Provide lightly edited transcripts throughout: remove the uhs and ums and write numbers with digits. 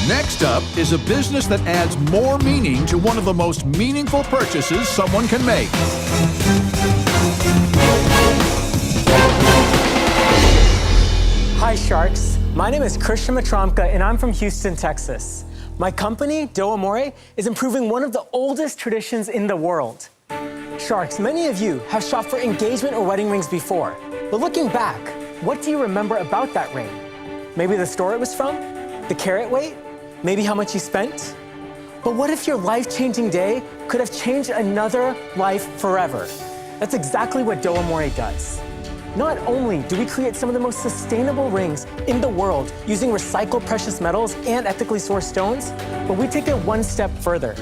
Next up is a business that adds more meaning to one of the most meaningful purchases someone can make. Hi, Sharks. My name is Christian Matromka, and I'm from Houston, Texas. My company, Do Amore, is improving one of the oldest traditions in the world. Sharks, many of you have shopped for engagement or wedding rings before. But looking back, what do you remember about that ring? Maybe the store it was from? The carat weight? Maybe how much you spent? But what if your life-changing day could have changed another life forever? That's exactly what Do Amore does. Not only do we create some of the most sustainable rings in the world using recycled precious metals and ethically sourced stones, but we take it one step further.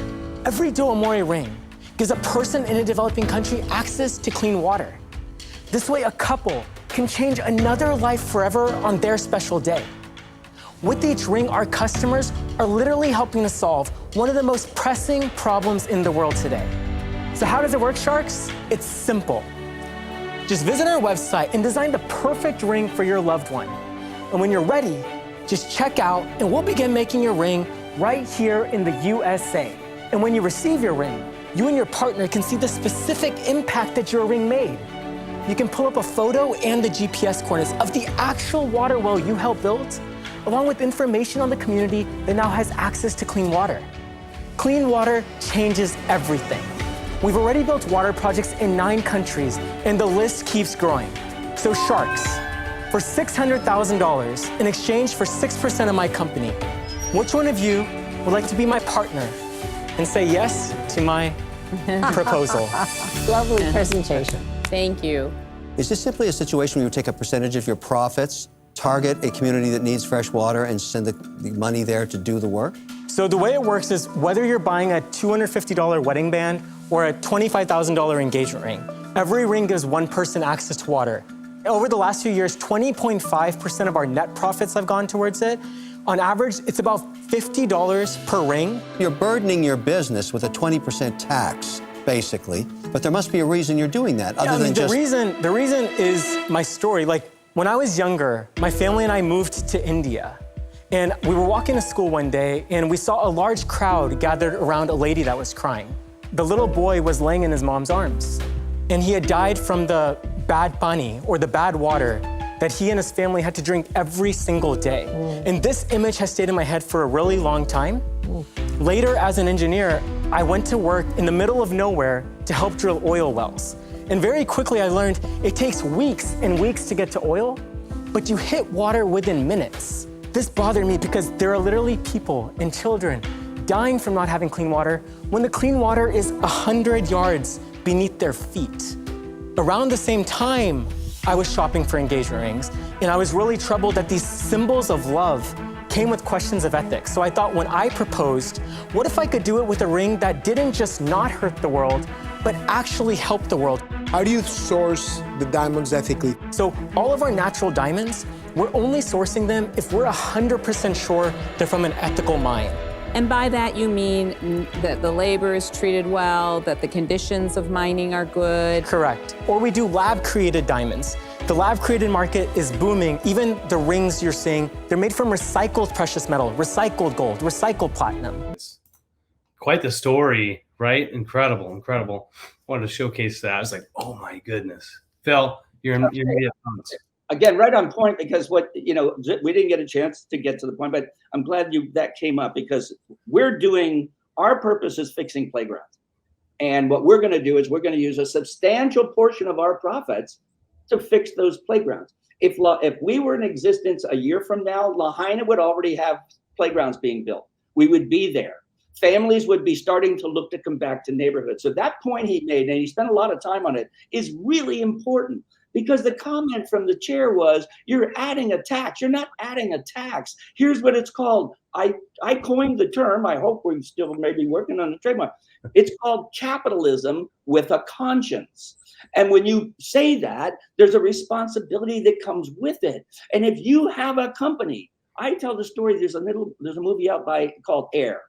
Every Do Amore ring gives a person in a developing country access to clean water. This way, a couple can change another life forever on their special day. With each ring, our customers are literally helping to solve one of the most pressing problems in the world today. So how does it work, Sharks? It's simple. Just visit our website and design the perfect ring for your loved one. And when you're ready, just check out and we'll begin making your ring right here in the USA. And when you receive your ring, you and your partner can see the specific impact that your ring made. You can pull up a photo and the GPS coordinates of the actual water well you helped build, along with information on the community that now has access to clean water. Clean water changes everything. We've already built water projects in 9 countries, and the list keeps growing. So Sharks, for $600,000 in exchange for 6% of my company, which one of you would like to be my partner and say yes to my proposal? Lovely presentation. Thank you. Is this simply a situation where you take a percentage of your profits, target a community that needs fresh water, and send the money there to do the work? So the way it works is whether you're buying a $250 wedding band or a $25,000 engagement ring, every ring gives one person access to water. Over the last few years, 20.5% of our net profits have gone towards it. On average, it's about $50 per ring. You're burdening your business with a 20% tax, basically, but there must be a reason you're doing that, other than just... The reason is my story. Like, when I was younger, my family and I moved to India. And we were walking to school one day, and we saw a large crowd gathered around a lady that was crying. The little boy was laying in his mom's arms, and he had died from the bad pani, or the bad water, that he and his family had to drink every single day. And this image has stayed in my head for a really long time. Later, as an engineer, I went to work in the middle of nowhere to help drill oil wells. And very quickly I learned it takes weeks and weeks to get to oil, but you hit water within minutes. This bothered me because there are literally people and children dying from not having clean water when the clean water is 100 yards beneath their feet. Around the same time, I was shopping for engagement rings, and I was really troubled that these symbols of love came with questions of ethics. So I thought, when I proposed, what if I could do it with a ring that didn't just not hurt the world, but actually help the world? How do you source the diamonds ethically? So all of our natural diamonds, we're only sourcing them if we're 100% sure they're from an ethical mine. And by that you mean that the labor is treated well, that the conditions of mining are good? Correct. Or we do lab-created diamonds. The lab-created market is booming. Even the rings you're seeing, they're made from recycled precious metal, recycled gold, recycled platinum. It's quite the story, right? Incredible, incredible. Wanted to showcase that. I was like, oh my goodness. Phil, you're media thoughts. Again, right on point, because we didn't get a chance to get to the point, but I'm glad that came up, because our purpose is fixing playgrounds. And what we're going to do is we're going to use a substantial portion of our profits to fix those playgrounds. If we were in existence a year from now, Lahaina would already have playgrounds being built. We would be there. Families would be starting to look to come back to neighborhoods. So that point he made, and he spent a lot of time on it, is really important. Because the comment from the chair was, you're adding a tax. You're not adding a tax. Here's what it's called. I coined the term. I hope we're still maybe working on the trademark. It's called capitalism with a conscience. And when you say that, there's a responsibility that comes with it. And if you have a company, I tell the story, there's a movie out called Air.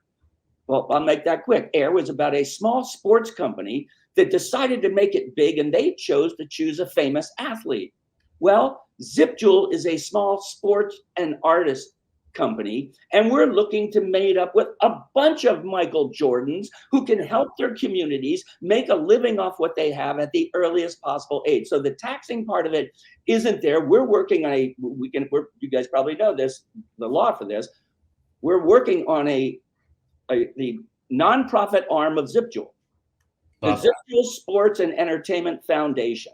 Well, I'll make that quick. Air was about a small sports company that decided to make it big, and they chose to choose a famous athlete. Well, ZipJewel is a small sports and artist company, and we're looking to mate up with a bunch of Michael Jordans who can help their communities make a living off what they have at the earliest possible age. So the taxing part of it isn't there. We're working on you guys probably know this, the law for this. We're working on the nonprofit arm of ZipJewel, the ZipJewel Sports and Entertainment Foundation.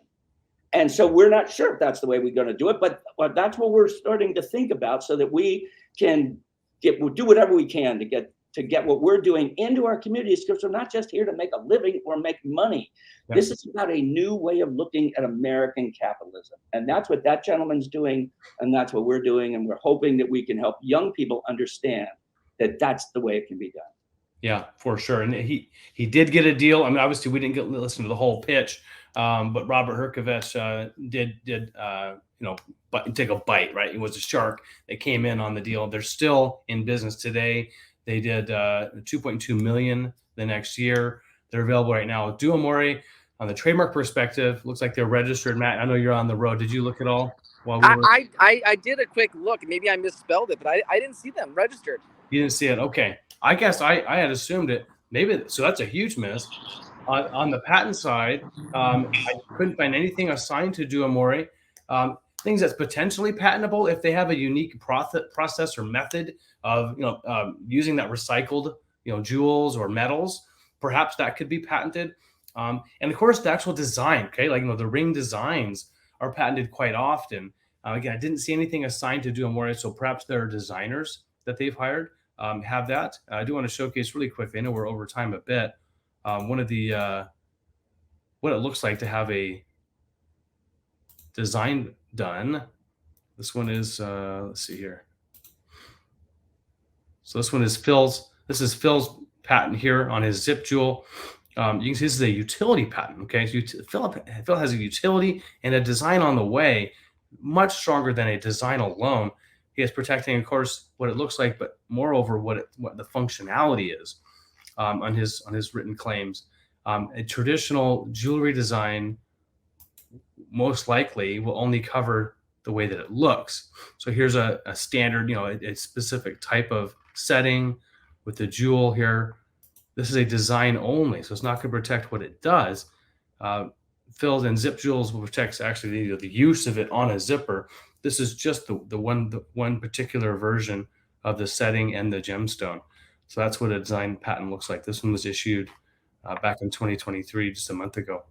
And so we're not sure if that's the way we're going to do it, but that's what we're starting to think about, so that we can do whatever we can to get what we're doing into our communities, because we're not just here to make a living or make money. Yeah. This is about a new way of looking at American capitalism. And that's what that gentleman's doing, and that's what we're doing. And we're hoping that we can help young people understand that that's the way it can be done. Yeah, for sure. And he did get a deal. I mean, obviously we didn't listen to the whole pitch. But Robert Herkovich did take a bite, right? It was a shark that came in on the deal. They're still in business today. They did $2.2 million the next year. They're available right now. Do Amore, on the trademark perspective, looks like they're registered. Matt, I know you're on the road. Did you look at all? While we were... I did a quick look. Maybe I misspelled it, but I didn't see them registered. You didn't see it? Okay. I guess I had assumed it. Maybe so. That's a huge miss. On the patent side, I couldn't find anything assigned to Do Amore. Things that's potentially patentable if they have a unique process or method of using that recycled jewels or metals. Perhaps that could be patented. And of course, the actual design. Okay, like the ring designs are patented quite often. Again, I didn't see anything assigned to Do Amore, so perhaps there are designers that they've hired have that. I do want to showcase really quickly. I know we're over time a bit. One of the what it looks like to have a design done. This one is let's see here. So this one is Phil's. This is Phil's patent here on his ZipJewel. You can see this is a utility patent. Okay, so Phil has a utility and a design on the way, much stronger than a design alone. He is protecting, of course, what it looks like, but moreover, what the functionality is. On his written claims. A traditional jewelry design most likely will only cover the way that it looks. So here's a standard, a specific type of setting with the jewel here. This is a design only, so it's not going to protect what it does. Phil and ZipJewels will protect actually the use of it on a zipper. This is just the one particular version of the setting and the gemstone. So that's what a design patent looks like. This one was issued back in 2023, just a month ago.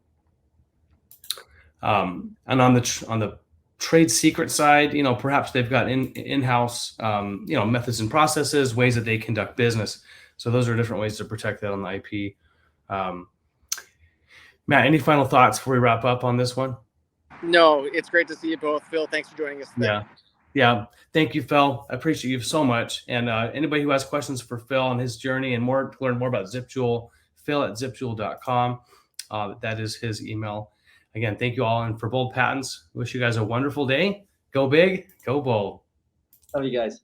And on the trade secret side, perhaps they've got in-house, methods and processes, ways that they conduct business. So those are different ways to protect that on the IP. Matt, any final thoughts before we wrap up on this one? No, it's great to see you both. Phil, thanks for joining us today. Yeah. Thank you, Phil. I appreciate you so much. And anybody who has questions for Phil and his journey and to learn more about ZipJewel, phil@zipjewel.com. That is his email. Again, thank you all. And for Bold Patents, wish you guys a wonderful day. Go big, go bold. Love you guys.